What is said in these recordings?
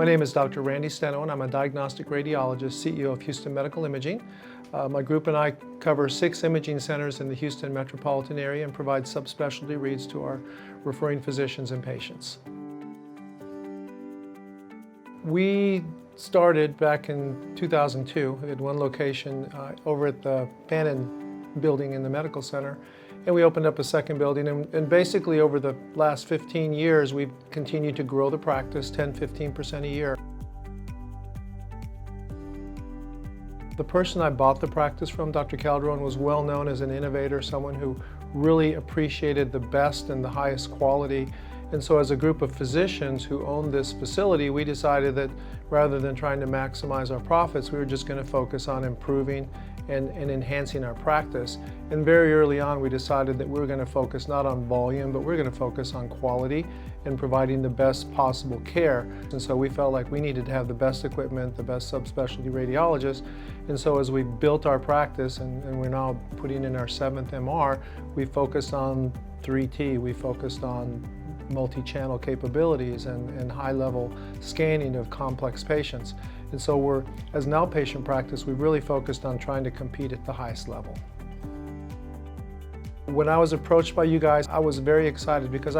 My name is Dr. Randy Steinoin. I'm a diagnostic radiologist, CEO of Houston Medical Imaging. My group and I cover 6 imaging centers in the Houston metropolitan area and provide subspecialty reads to our referring physicians and patients. We started back in 2002 at one location over at the Bannon building in the medical center, and we opened up a second building, and basically over the last 15 years we've continued to grow the practice 10-15% a year. The person I bought the practice from, Dr. Calderon, was well known as an innovator, someone who really appreciated the best and the highest quality. And so as a group of physicians who owned this facility, we decided that rather than trying to maximize our profits, we were just going to focus on improving and enhancing our practice. And very early on, we decided that we were going to focus not on volume, but we're going to focus on quality and providing the best possible care. And so we felt like we needed to have the best equipment, the best subspecialty radiologists. And so as we built our practice, and we're now putting in our 7th MR, we focused on 3T. We focused on multi-channel capabilities and high-level scanning of complex patients. And so as an outpatient practice, we've really focused on trying to compete at the highest level. When I was approached by you guys, I was very excited because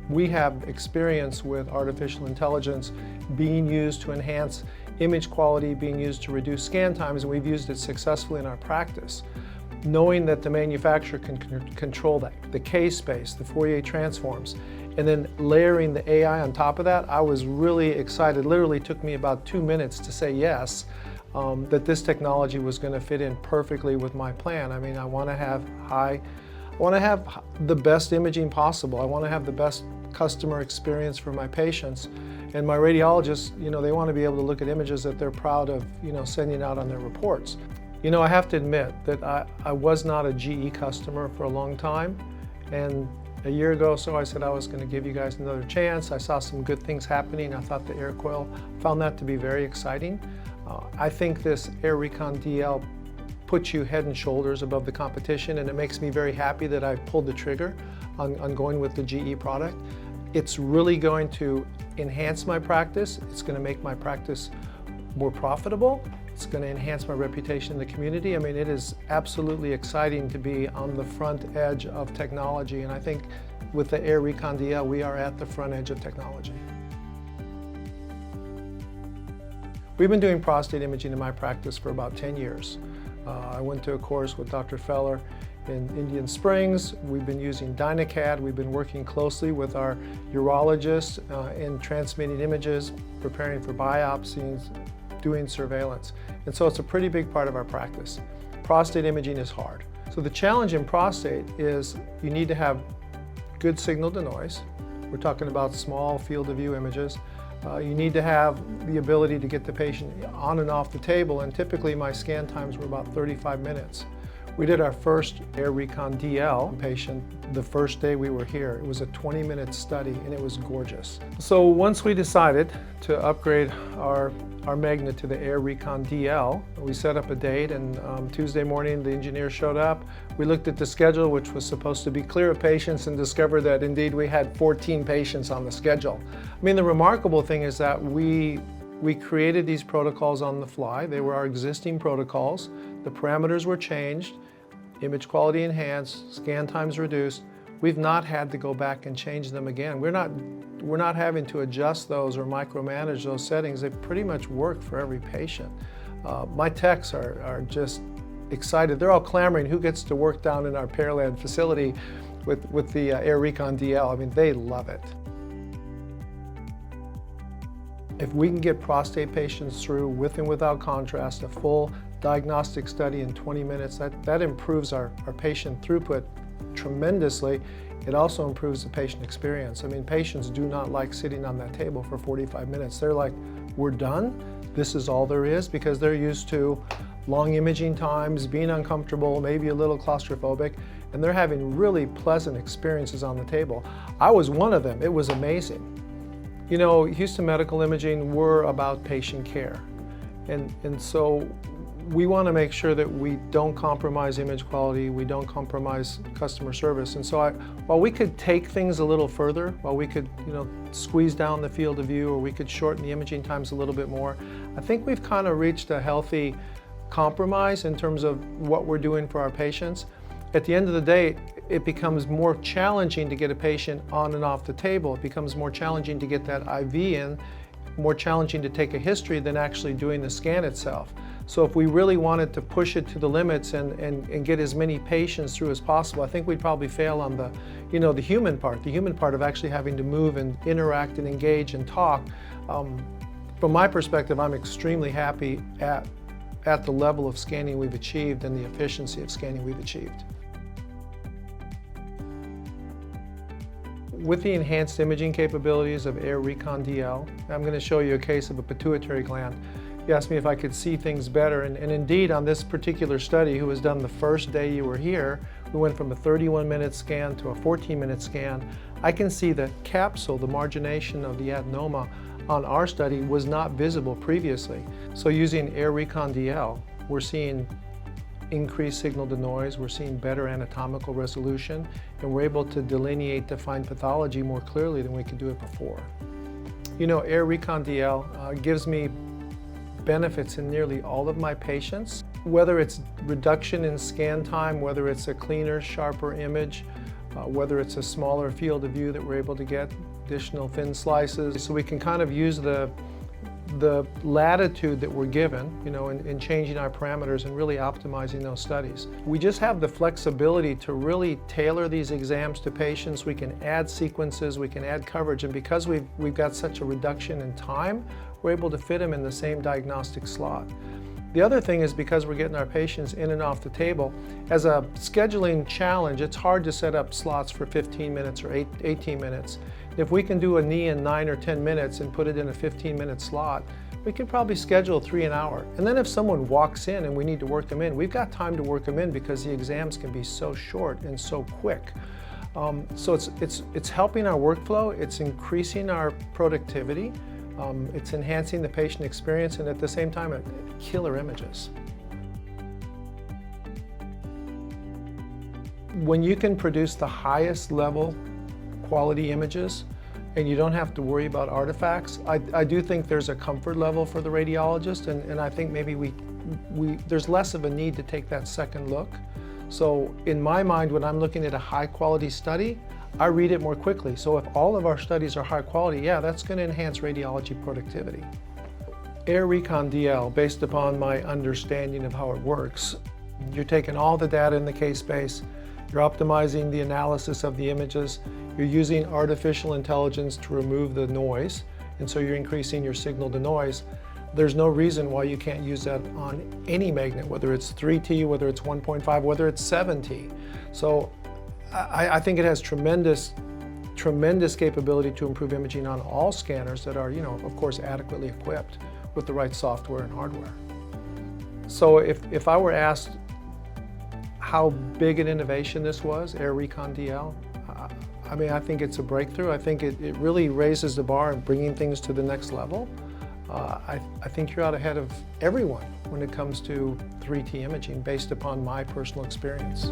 we have experience with artificial intelligence being used to enhance image quality, being used to reduce scan times, and we've used it successfully in our practice. Knowing that the manufacturer can control the K-space, the Fourier transforms, and then layering the AI on top of that, I was really excited. Literally took me about 2 minutes to say yes, that this technology was going to fit in perfectly with my plan. I mean, I want to have the best imaging possible. I want to have the best customer experience for my patients. And my radiologists, they want to be able to look at images that they're proud of, sending out on their reports. I have to admit that I was not a GE customer for a long time, and a year ago or so I said I was going to give you guys another chance. I saw some good things happening. I thought the air coil, found that to be very exciting. I think this Air Recon DL puts you head and shoulders above the competition, and it makes me very happy that I pulled the trigger on going with the GE product. It's really going to enhance my practice. It's going to make my practice more profitable. It's going to enhance my reputation in the community. I mean, it is absolutely exciting to be on the front edge of technology, and I think with the Air Recon DL, we are at the front edge of technology. We've been doing prostate imaging in my practice for about 10 years. I went to a course with Dr. Feller in Indian Springs. We've been using Dynacad. We've been working closely with our urologists in transmitting images, preparing for biopsies, doing surveillance. And so it's a pretty big part of our practice. Prostate imaging is hard. So the challenge in prostate is you need to have good signal to noise. We're talking about small field of view images. You need to have the ability to get the patient on and off the table, and typically my scan times were about 35 minutes. We did our first Air Recon DL patient the first day we were here. It was a 20-minute study and it was gorgeous. So once we decided to upgrade our magnet to the Air Recon DL, we set up a date, and Tuesday morning the engineer showed up. We looked at the schedule, which was supposed to be clear of patients, and discovered that indeed we had 14 patients on the schedule. I mean, the remarkable thing is that we created these protocols on the fly. They were our existing protocols. The parameters were changed, image quality enhanced, scan times reduced. We've not had to go back and change them again. We're not having to adjust those or micromanage those settings. They pretty much work for every patient. My techs are just excited. They're all clamoring who gets to work down in our Pearland facility with the Air Recon DL. I mean, they love it. If we can get prostate patients through with and without contrast, a full diagnostic study in 20 minutes, that improves our patient throughput tremendously. It also improves the patient experience. I mean, patients do not like sitting on that table for 45 minutes. They're like, we're done? This is all there is? Because they're used to long imaging times, being uncomfortable, maybe a little claustrophobic, and they're having really pleasant experiences on the table. I was one of them. It was amazing. Houston Medical Imaging, we're about patient care. And so we want to make sure that we don't compromise image quality, we don't compromise customer service. And so while we could take things a little further, while we could, squeeze down the field of view, or we could shorten the imaging times a little bit more, I think we've kind of reached a healthy compromise in terms of what we're doing for our patients. At the end of the day, it becomes more challenging to get a patient on and off the table. It becomes more challenging to get that IV in, more challenging to take a history than actually doing the scan itself. So if we really wanted to push it to the limits and get as many patients through as possible, I think we'd probably fail on the human part of actually having to move and interact and engage and talk. From my perspective, I'm extremely happy at the level of scanning we've achieved and the efficiency of scanning we've achieved. With the enhanced imaging capabilities of AIR Recon DL, I'm going to show you a case of a pituitary gland. You asked me if I could see things better, and indeed on this particular study, who was done the first day you were here, we went from a 31-minute scan to a 14-minute scan. I can see the capsule, the margination of the adenoma on our study was not visible previously. So using AIR Recon DL, we're seeing increased signal to noise, we're seeing better anatomical resolution, and we're able to delineate, define pathology more clearly than we could do it before. AIR Recon DL gives me benefits in nearly all of my patients, whether it's reduction in scan time, whether it's a cleaner, sharper image, whether it's a smaller field of view that we're able to get, additional thin slices. So we can kind of use the latitude that we're given, in changing our parameters and really optimizing those studies. We just have the flexibility to really tailor these exams to patients. We can add sequences, we can add coverage, and because we've got such a reduction in time, we're able to fit them in the same diagnostic slot. The other thing is, because we're getting our patients in and off the table, as a scheduling challenge, it's hard to set up slots for 15 minutes or 18 minutes. If we can do a knee in 9 or 10 minutes and put it in a 15-minute slot, we could probably schedule 3 an hour. And then if someone walks in and we need to work them in, we've got time to work them in because the exams can be so short and so quick. So it's helping our workflow, it's increasing our productivity, it's enhancing the patient experience, and at the same time, killer images. When you can produce the highest level quality images and you don't have to worry about artifacts, I do think there's a comfort level for the radiologist, and I think maybe there's less of a need to take that second look. So in my mind, when I'm looking at a high quality study, I read it more quickly. So if all of our studies are high quality, yeah, that's going to enhance radiology productivity. AIR Recon DL, based upon my understanding of how it works, you're taking all the data in the case space, you're optimizing the analysis of the images, you're using artificial intelligence to remove the noise, and so you're increasing your signal to noise. There's no reason why you can't use that on any magnet, whether it's 3T, whether it's 1.5, whether it's 7T. So I think it has tremendous capability to improve imaging on all scanners that are, of course, adequately equipped with the right software and hardware. So if I were asked how big an innovation this was, AIR Recon DL, I think it's a breakthrough. I think it really raises the bar in bringing things to the next level. I think you're out ahead of everyone when it comes to 3T imaging based upon my personal experience.